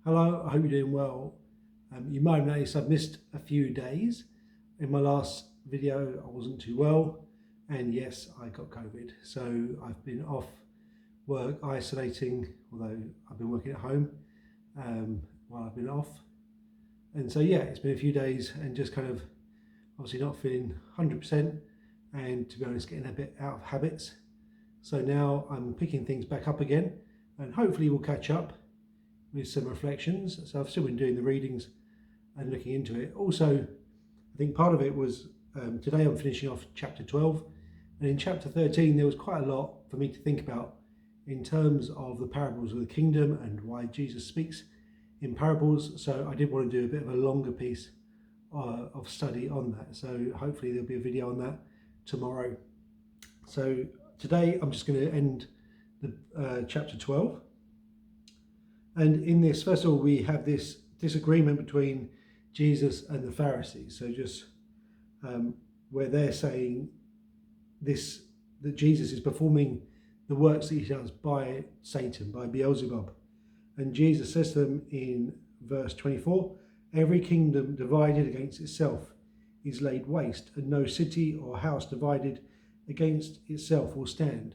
Hello, I hope you're doing well. You might have noticed I've missed a few days. In my last video, I wasn't too well, and yes, I got COVID. So I've been off work isolating, although I've been working at home while I've been off. And so, yeah, it's been a few days and just kind of obviously not feeling 100%, and to be honest, getting a bit out of habits. So now I'm picking things back up again, and hopefully we'll catch up with some reflections. So I've still been doing the readings and looking into it. Also, I think part of it was today I'm finishing off chapter 12, and in chapter 13 there was quite a lot for me to think about in terms of the parables of the kingdom and why Jesus speaks in parables. So I did want to do a bit of a longer piece of study on that. So hopefully there'll be a video on that tomorrow. So today I'm just going to end the chapter 12. And in this, first of all, we have this disagreement between Jesus and the Pharisees. So just where they're saying this, that Jesus is performing the works that he does by Satan, by Beelzebub. And Jesus says to them in verse 24, "Every kingdom divided against itself is laid waste, and no city or house divided against itself will stand."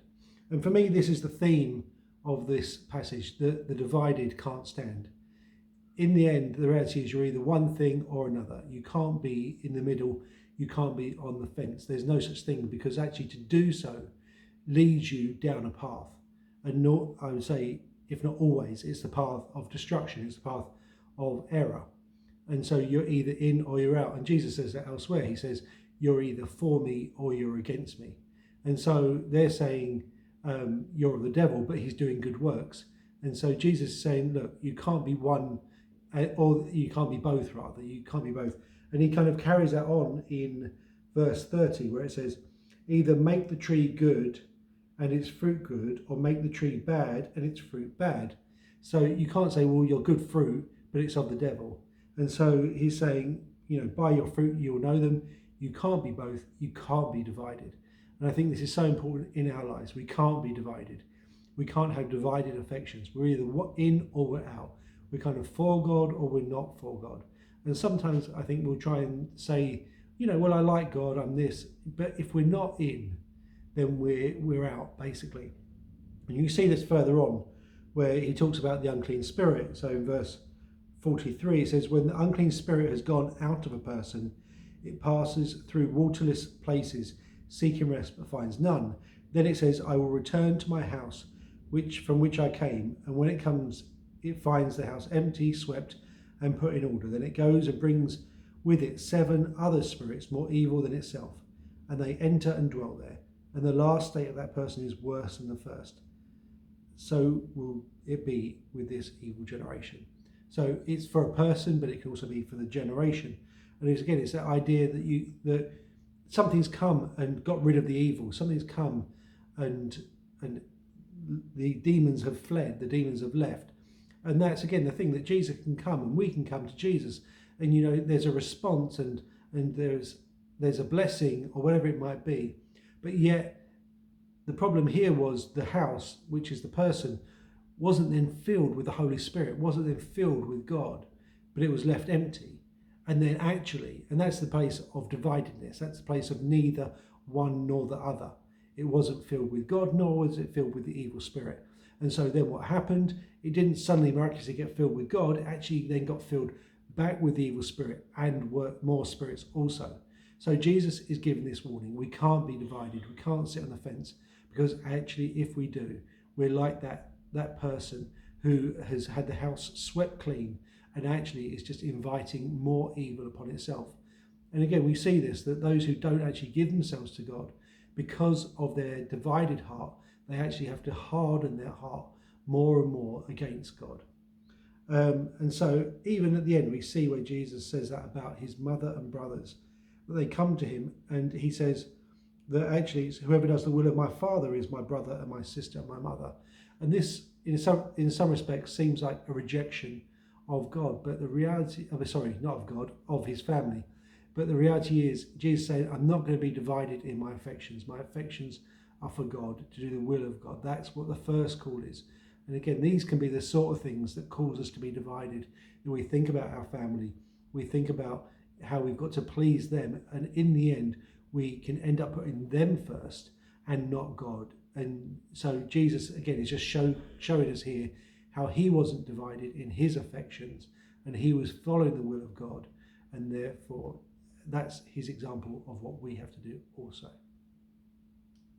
And for me, this is the theme of this passage, that the divided can't stand. In the end, the reality is you're either one thing or another. You can't be in the middle. You can't be on the fence. There's no such thing, because actually to do so leads you down a path. And not, I would say, if not always, it's the path of destruction. It's the path of error. And so you're either in or you're out. And Jesus says that elsewhere. He says, you're either for me or you're against me. And so they're saying, you're of the devil, but he's doing good works. And so Jesus is saying, look, you can't be one, or you can't be both, rather. You can't be both. And he kind of carries that on in verse 30, where it says, either make the tree good and its fruit good, or make the tree bad and its fruit bad. So you can't say, well, you're good fruit, but it's of the devil. And so he's saying, by your fruit you'll know them. You can't be both. You can't be divided. And I think this is so important in our lives. We can't be divided. We can't have divided affections. We're either in or we're out. We're kind of for God or we're not for God. And sometimes I think we'll try and say, well, I like God, I'm this. But if we're not in, then we're out, basically. And you see this further on, where he talks about the unclean spirit. So in verse 43, it says, when the unclean spirit has gone out of a person, it passes through waterless places, seeking rest but finds none. Then it says, I will return to my house from which I came, and when it comes, it finds the house empty, swept, and put in order. Then it goes and brings with it 7 other spirits more evil than itself, and they enter and dwell there. And the last state of that person is worse than the first. So will it be with this evil generation. So it's for a person, but it can also be for the generation. And it's that idea that something's come and got rid of the evil. Something's come and the demons have fled, the demons have left. And that's, again, the thing, that Jesus can come and we can come to Jesus. And, there's a response and there's a blessing or whatever it might be. But yet the problem here was the house, which is the person, wasn't then filled with the Holy Spirit, wasn't then filled with God, but it was left empty. And then and that's the place of dividedness. That's the place of neither one nor the other. It wasn't filled with God, nor was it filled with the evil spirit. And so then what happened? It didn't suddenly miraculously get filled with God. It actually then got filled back with the evil spirit and more spirits also. So Jesus is giving this warning. We can't be divided. We can't sit on the fence, because actually if we do, we're like that person who has had the house swept clean, and actually is just inviting more evil upon itself. And again, we see this, that those who don't actually give themselves to God, because of their divided heart, they actually have to harden their heart more and more against God. And so even at the end, we see where Jesus says that about his mother and brothers, that they come to him and he says that actually whoever does the will of my Father is my brother and my sister and my mother. And this, in some respects, seems like a rejection of God, but the reality not of God, of his family. But the reality is, Jesus said, I'm not going to be divided in my affections. My affections are for God, to do the will of God. That's what the first call is. And again, these can be the sort of things that cause us to be divided. And we think about our family, we think about how we've got to please them, and in the end, we can end up putting them first and not God. And so Jesus, again, is just showing us here how he wasn't divided in his affections, and he was following the will of God, and therefore that's his example of what we have to do also.